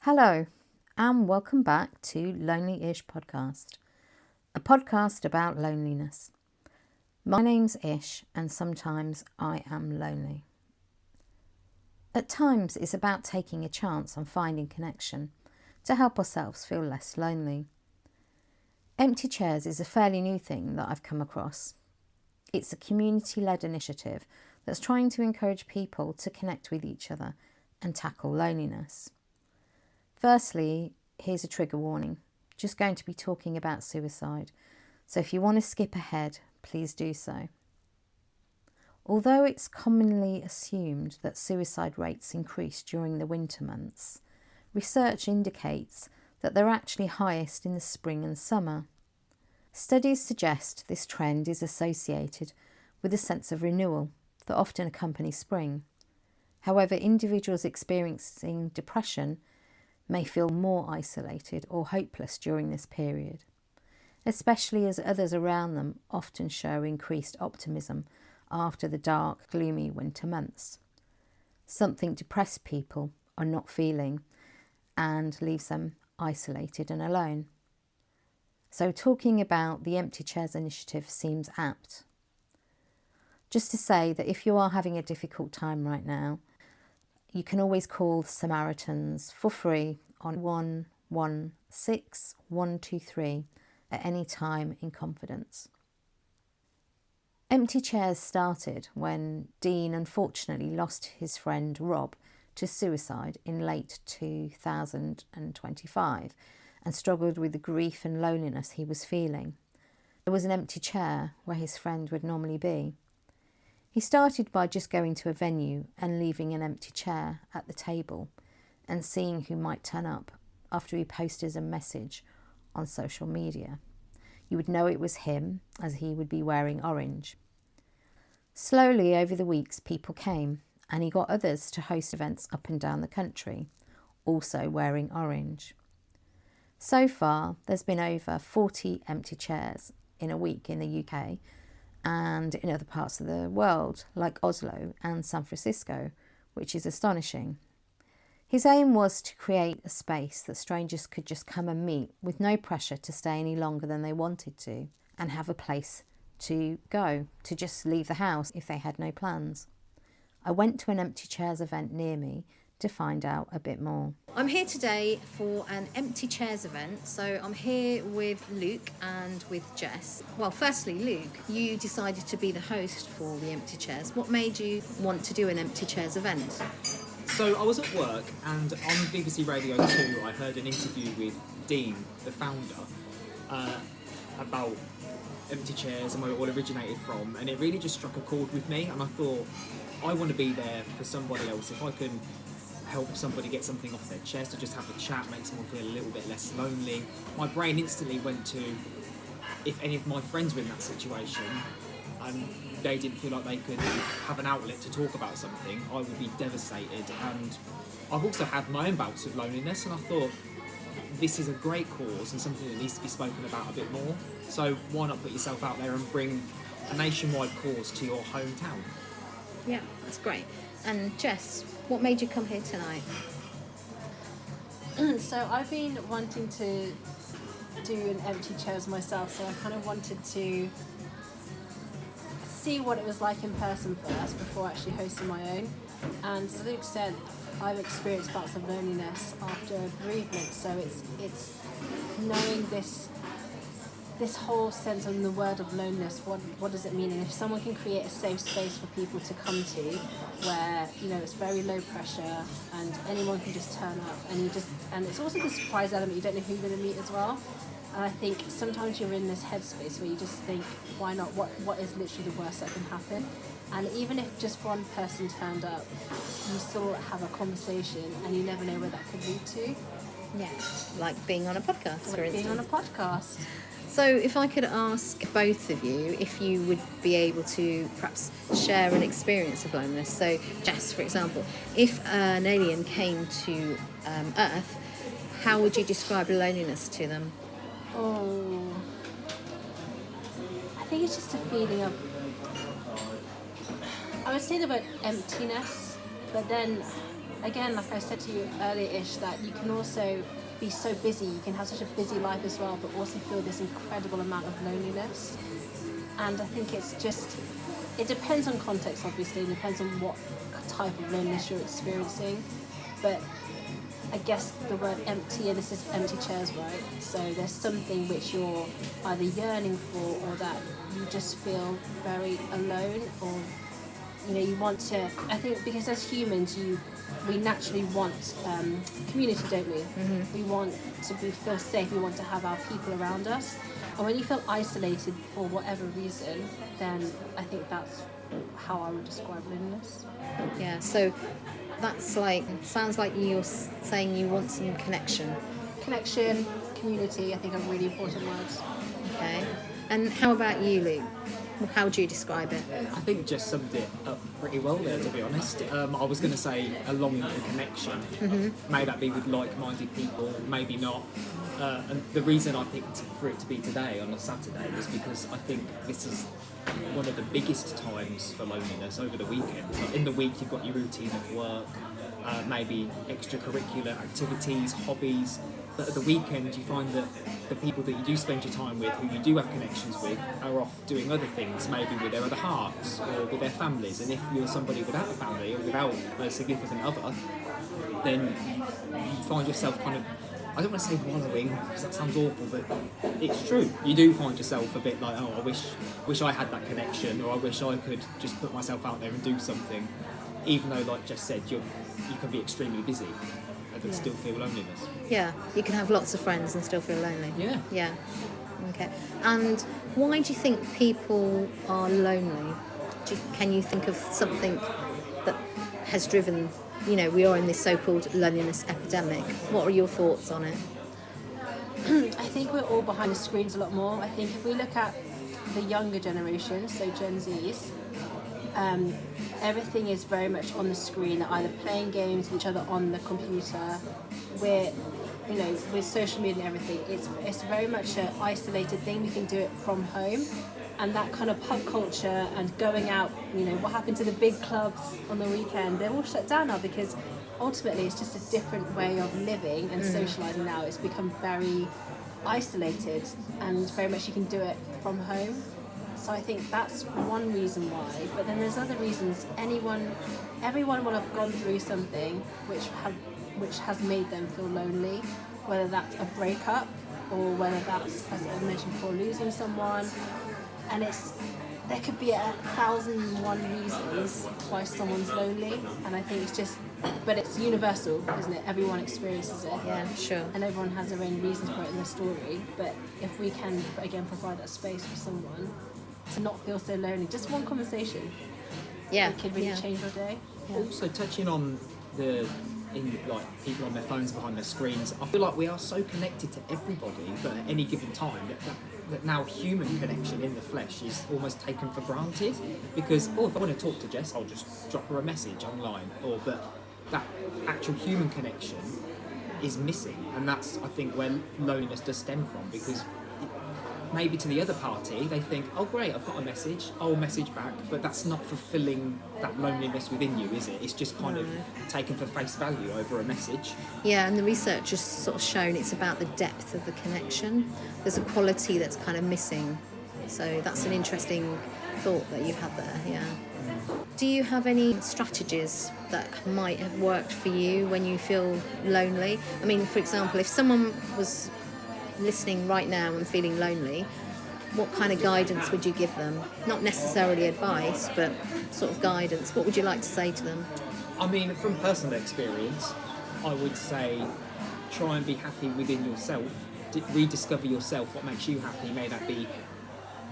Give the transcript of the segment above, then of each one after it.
Hello, and welcome back to Lonely-ish Podcast, a podcast about loneliness. My name's Ish, and sometimes I am lonely. At times, it's about taking a chance on finding connection to help ourselves feel less lonely. Empty chairs is a fairly new thing that I've come across. It's a community-led initiative that's trying to encourage people to connect with each other and tackle loneliness. Firstly, here's a trigger warning. Just going to be talking about suicide, so if you want to skip ahead, please do so. Although it's commonly assumed that suicide rates increase during the winter months, research indicates that they're actually highest in the spring and summer. Studies suggest this trend is associated with a sense of renewal that often accompanies spring. However, individuals experiencing depression may feel more isolated or hopeless during this period, especially as others around them often show increased optimism after the dark, gloomy winter months. Something depressed people are not feeling and leaves them isolated and alone. So talking about the Empty Chairs initiative seems apt. Just to say that if you are having a difficult time right now, you can always call the Samaritans for free on 116 123 at any time in confidence. Empty Chairs started when Dean unfortunately lost his friend Rob to suicide in late 2025 and struggled with the grief and loneliness he was feeling. There was an empty chair where his friend would normally be. He started by just going to a venue and leaving an empty chair at the table and seeing who might turn up after he posted a message on social media. You would know it was him as he would be wearing orange. Slowly over the weeks people came and he got others to host events up and down the country, also wearing orange. So far there's been over 40 empty chairs in a week in the UK and in other parts of the world, like Oslo and San Francisco, which is astonishing. His aim was to create a space that strangers could just come and meet with no pressure to stay any longer than they wanted to, and have a place to go, to just leave the house if they had no plans. I went to an Empty Chairs event near me to find out a bit more. I'm here today for an Empty Chairs event, so I'm here with Luke and with Jess. Well, firstly, Luke, you decided to be the host for the Empty Chairs. What made you want to do an Empty Chairs event? So I was at work and on BBC Radio 2 I heard an interview with Dean, the founder, about Empty Chairs and where it all originated from, and it really just struck a chord with me, and I thought I want to be there for somebody else. If I can help somebody get something off their chest or just have a chat, make someone feel a little bit less lonely. My brain instantly went to, if any of my friends were in that situation and they didn't feel like they could have an outlet to talk about something, I would be devastated. And I've also had my own bouts of loneliness, and I thought this is a great cause and something that needs to be spoken about a bit more. So why not put yourself out there and bring a nationwide cause to your hometown? Yeah, that's great. And Jess, what made you come here tonight? So I've been wanting to do an Empty Chairs myself, so I kind of wanted to see what it was like in person first before actually hosting my own. And as Luke said, I've experienced bouts of loneliness after bereavement, so it's knowing this whole sense of the word of loneliness. What does it mean? And if someone can create a safe space for people to come to, where it's very low pressure and anyone can just turn up, and it's also the surprise element. You don't know who you're going to meet as well. And I think sometimes you're in this headspace where you just think, why not? What is literally the worst that can happen? And even if just one person turned up, you still have a conversation, and you never know where that could lead to. Yeah, like being on a podcast, for instance. Being on a podcast. So if I could ask both of you if you would be able to perhaps share an experience of loneliness. So Jess, for example, if an alien came to Earth, how would you describe loneliness to them? Oh, I think it's just a feeling of, I would say the word emptiness, but then again, like I said to you earlier-ish, that you can also be so busy, you can have such a busy life as well, but also feel this incredible amount of loneliness. And I think it's just, it depends on context, obviously, it depends on what type of loneliness you're experiencing, but I guess the word empty, and this is empty chairs, right? So there's something which you're either yearning for, or that you just feel very alone, or you want to, I think because as humans we naturally want community, don't we? We want to feel safe, we want to have our people around us, and when you feel isolated for whatever reason, then I think that's how I would describe loneliness. Yeah, so that's like, sounds like you're saying you want some connection. Connection, community, I think are really important words. Okay. And how about you, Luke? How would you describe it? I think just summed it up pretty well there, to be honest. I was going to say a longing for connection. May that be with like-minded people, maybe not. And the reason I picked for it to be today on a Saturday was because I think this is one of the biggest times for loneliness over the weekend. Like in the week you've got your routine of work, maybe extracurricular activities, hobbies, but at the weekend you find that the people that you do spend your time with, who you do have connections with, are off doing other things, maybe with their other halves or with their families. And if you're somebody without a family or without a significant other, then you find yourself kind of, I don't want to say wallowing, because that sounds awful, but it's true. You do find yourself a bit like, oh, I wish I had that connection, or I wish I could just put myself out there and do something, even though, like Jess said, you can be extremely busy and still feel loneliness. Yeah, you can have lots of friends and still feel lonely. Yeah. Yeah. Okay. And why do you think people are lonely? Can you think of something that has driven, we are in this so-called loneliness epidemic? What are your thoughts on it? I think we're all behind the screens a lot more. I think if we look at the younger generation, so Gen Zs, everything is very much on the screen. They're either playing games with each other on the computer. With social media and everything, it's very much an isolated thing. We can do it from home, and that kind of pub culture and going out. What happened to the big clubs on the weekend? They're all shut down now because ultimately it's just a different way of living and socialising now. It's become very isolated, and very much you can do it from home. So I think that's one reason why. But then there's other reasons. Everyone will have gone through something which has made them feel lonely, whether that's a breakup or whether that's, as I mentioned before, losing someone. And there could be 1,001 reasons why someone's lonely, and I think but it's universal, isn't it? Everyone experiences it. Yeah, sure. And everyone has their own reasons for it in their story. But if we can, again, provide that space for someone to not feel so lonely, just one conversation, it could really change your day. Yeah. Also, touching on people on their phones behind their screens, I feel like we are so connected to everybody, but at any given time, that now human connection in the flesh is almost taken for granted. Because, if I want to talk to Jess, I'll just drop her a message online. But that actual human connection is missing, and that's, I think, where loneliness does stem from. Because maybe to the other party, they think, oh great, I've got a message, I'll message back, but that's not fulfilling that loneliness within you, is it? It's just kind of taken for face value over a message. Yeah, and the research has sort of shown it's about the depth of the connection. There's a quality that's kind of missing. So that's an interesting thought that you've had there, yeah. Do you have any strategies that might have worked for you when you feel lonely? I mean, for example, if someone was listening right now and feeling lonely, what kind of guidance would you give them? Not necessarily advice, but sort of guidance. What would you like to say to them? I mean, from personal experience, I would say try and be happy within yourself. Rediscover yourself, what makes you happy. May that be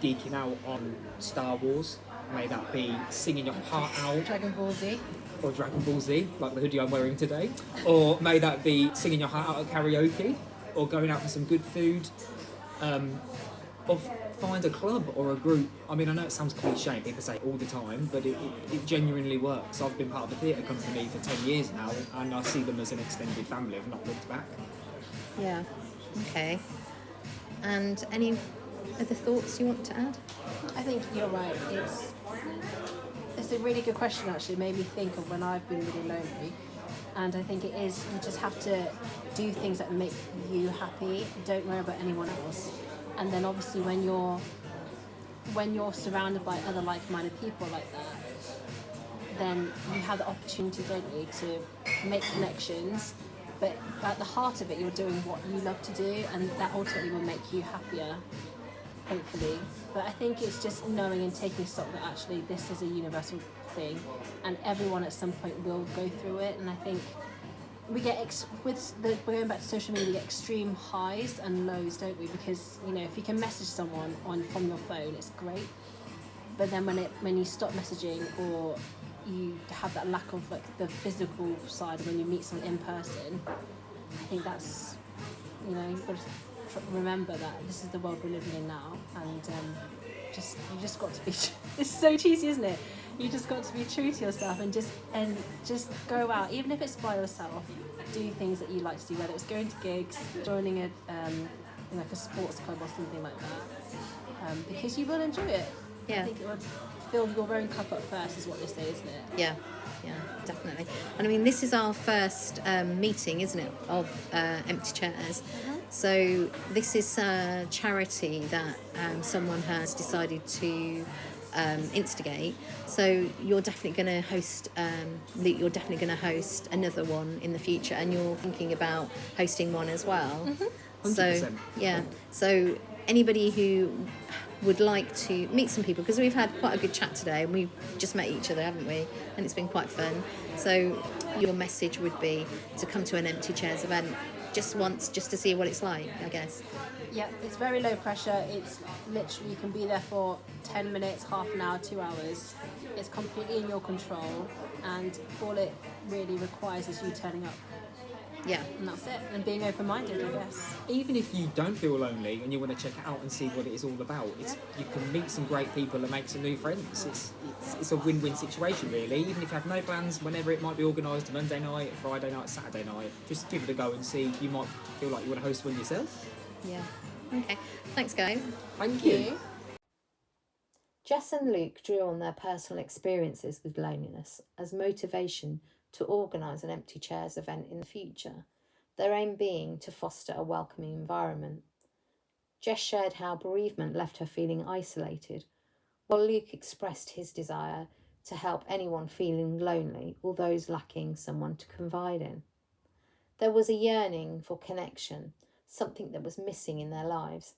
geeking out on Star Wars, may that be singing your heart out, Dragon Ball Z, like the hoodie I'm wearing today, or may that be singing your heart out at karaoke, or going out for some good food, or find a club or a group. I mean, I know it sounds cliche, people say it all the time, but it genuinely works. I've been part of a theatre company for 10 years now, and I see them as an extended family. I've not looked back. Yeah, okay. And any other thoughts you want to add? I think you're right. It's a really good question, actually. It made me think of when I've been really lonely. And I think it is, you just have to do things that make you happy. Don't worry about anyone else. And then obviously when you're surrounded by other like-minded people like that, then you have the opportunity, don't you, to make connections. But at the heart of it, you're doing what you love to do, and that ultimately will make you happier, hopefully. But I think it's just knowing and taking stock that actually this is a universal thing, and everyone at some point will go through it. And I think we get going back to social media, we get extreme highs and lows, don't we? Because if you can message someone from your phone, it's great. But then when you stop messaging, or you have that lack of like the physical side when you meet someone in person, I think that's you've got to remember that this is the world we're living in now, and you just got to be. It's so cheesy, isn't it? You just got to be true to yourself and just go out, even if it's by yourself. Do things that you like to do, whether it's going to gigs, joining like a sports club or something like that, because you will enjoy it. Yeah. I think it would fill your own cup up first, is what they say, isn't it? Yeah, definitely. And I mean, this is our first meeting, isn't it, of Empty Chairs. Mm-hmm. So this is a charity that someone has decided to instigate. So you're definitely going to host, Luke, you're definitely going to host another one in the future, and you're thinking about hosting one as well. Mm-hmm. 100%. So, yeah. So anybody who would like to meet some people, because we've had quite a good chat today and we've just met each other, haven't we? And it's been quite fun. So your message would be to come to an Empty Chairs event just once, just to see what it's like, I guess. Yeah, it's very low pressure. It's literally, you can be there for 10 minutes, half an hour, 2 hours. It's completely in your control, and all it really requires is you turning up. Yeah. And that's it. And being open-minded, I guess. Even if you don't feel lonely and you want to check it out and see what it is all about, you can meet some great people and make some new friends. It's a win-win situation, really. Even if you have no plans, whenever it might be organised, Monday night, Friday night, Saturday night, just give it a go and see. You might feel like you want to host one yourself. Yeah. Okay. Thanks, guys. Thank you. Jess and Luke drew on their personal experiences with loneliness as motivation to organise an Empty Chairs event in the future, their aim being to foster a welcoming environment. Jess shared how bereavement left her feeling isolated, while Luke expressed his desire to help anyone feeling lonely or those lacking someone to confide in. There was a yearning for connection, something that was missing in their lives,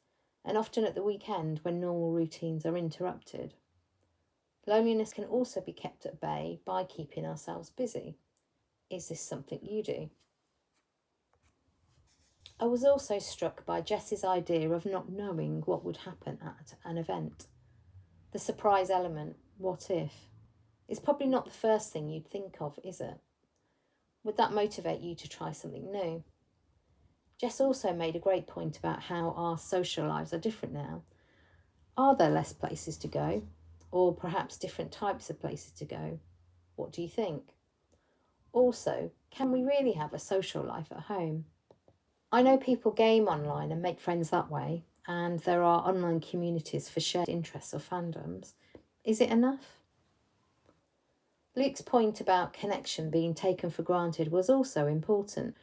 and often at the weekend when normal routines are interrupted. Loneliness can also be kept at bay by keeping ourselves busy. Is this something you do? I was also struck by Jess's idea of not knowing what would happen at an event. The surprise element, what if, is probably not the first thing you'd think of, is it? Would that motivate you to try something new? Jess also made a great point about how our social lives are different now. Are there less places to go? Or perhaps different types of places to go? What do you think? Also, can we really have a social life at home? I know people game online and make friends that way, and there are online communities for shared interests or fandoms. Is it enough? Luke's point about connection being taken for granted was also important.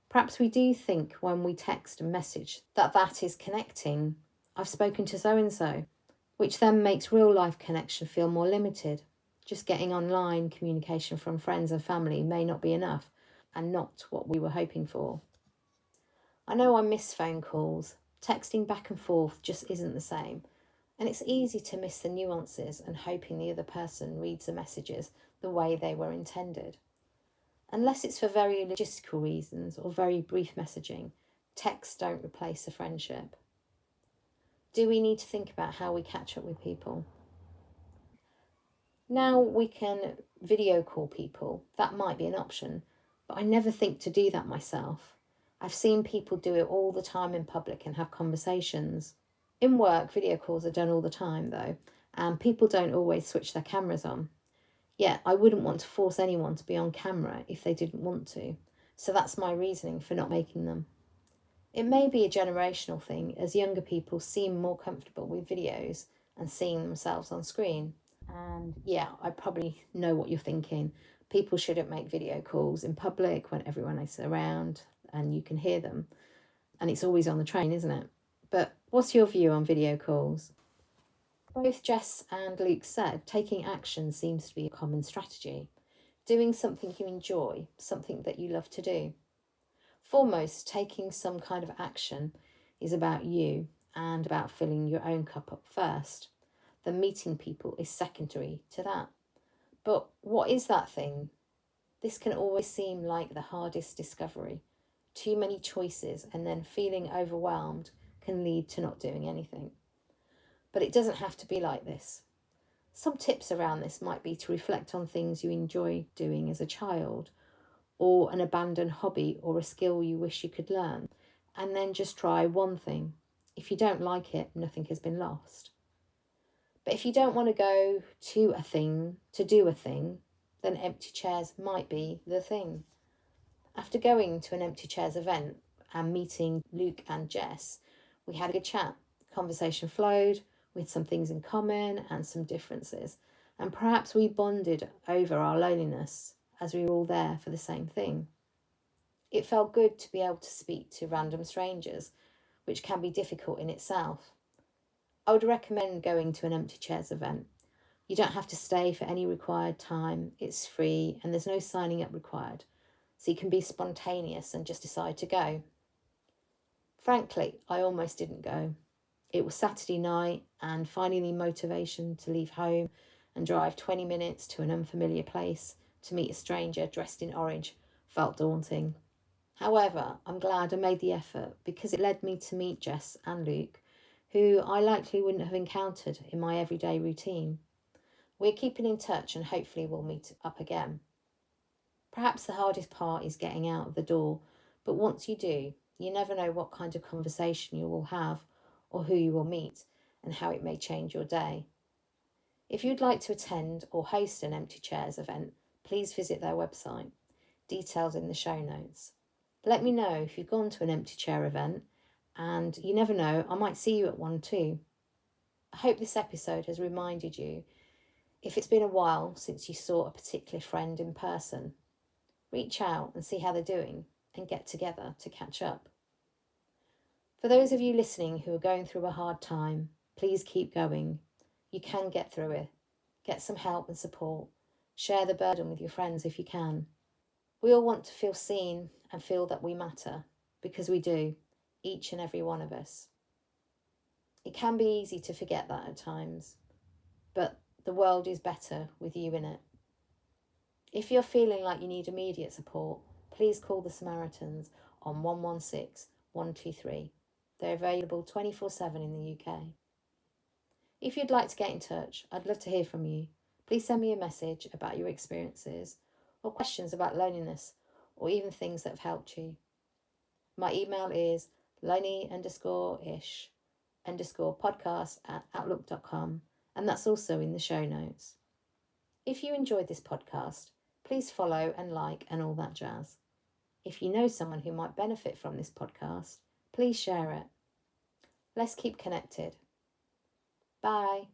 Perhaps we do think when we text and message that is connecting. I've spoken to so-and-so, which then makes real life connection feel more limited. Just getting online communication from friends and family may not be enough, and not what we were hoping for. I know I miss phone calls. Texting back and forth just isn't the same, and it's easy to miss the nuances and hoping the other person reads the messages the way they were intended. Unless it's for very logistical reasons or very brief messaging, texts don't replace a friendship. Do we need to think about how we catch up with people? Now we can video call people. That might be an option, but I never think to do that myself. I've seen people do it all the time in public and have conversations. In work, video calls are done all the time though, and people don't always switch their cameras on. Yet I wouldn't want to force anyone to be on camera if they didn't want to, so that's my reasoning for not making them. It may be a generational thing, as younger people seem more comfortable with videos and seeing themselves on screen. And yeah, I probably know what you're thinking, People shouldn't make video calls in public when everyone is around and you can hear them. And it's always on the train, isn't it? But what's your view on video calls? Both Jess and Luke said taking action seems to be a common strategy. Doing something you enjoy, something that you love to do. Foremost, taking some kind of action is about you and about filling your own cup up first. Then meeting people is secondary to that. But what is that thing? This can always seem like the hardest discovery. Too many choices and then feeling overwhelmed can lead to not doing anything. But it doesn't have to be like this. Some tips around this might be to reflect on things you enjoy doing as a child, or an abandoned hobby or a skill you wish you could learn, and then just try one thing. If you don't like it, nothing has been lost. But if you don't want to go to a thing to do a thing, then empty chairs might be the thing. After going to an empty chairs event and meeting Luke and Jess, we had a good chat. Conversation flowed with some things in common and some differences, and perhaps we bonded over our loneliness as we were all there for the same thing. It felt good to be able to speak to random strangers, which can be difficult in itself. I would recommend going to an empty chairs event. You don't have to stay for any required time, it's free and there's no signing up required, so you can be spontaneous and just decide to go. Frankly, I almost didn't go. It was Saturday night and finding the motivation to leave home and drive 20 minutes to an unfamiliar place to meet a stranger dressed in orange felt daunting. However, I'm glad I made the effort because it led me to meet Jess and Luke, who I likely wouldn't have encountered in my everyday routine. We're keeping in touch and hopefully we'll meet up again. Perhaps the hardest part is getting out of the door, but once you do, you never know what kind of conversation you will have or who you will meet and how it may change your day. If you'd like to attend or host an Empty Chairs event, please visit their website, details in the show notes. Let me know if you've gone to an empty chair event, and you never know, I might see you at one too. I hope this episode has reminded you, if it's been a while since you saw a particular friend in person, reach out and see how they're doing and get together to catch up. For those of you listening who are going through a hard time, please keep going. You can get through it. Get some help and support. Share the burden with your friends if you can. We all want to feel seen and feel that we matter, because we do, each and every one of us. It can be easy to forget that at times, but the world is better with you in it. If you're feeling like you need immediate support, please call the Samaritans on 116 123. They're available 24/7 in the UK. If you'd like to get in touch, I'd love to hear from you. Please send me a message about your experiences or questions about loneliness or even things that have helped you. My email is lonely_ish_podcast@outlook.com, and that's also in the show notes. If you enjoyed this podcast, please follow and like and all that jazz. If you know someone who might benefit from this podcast, please share it. Let's keep connected. Bye.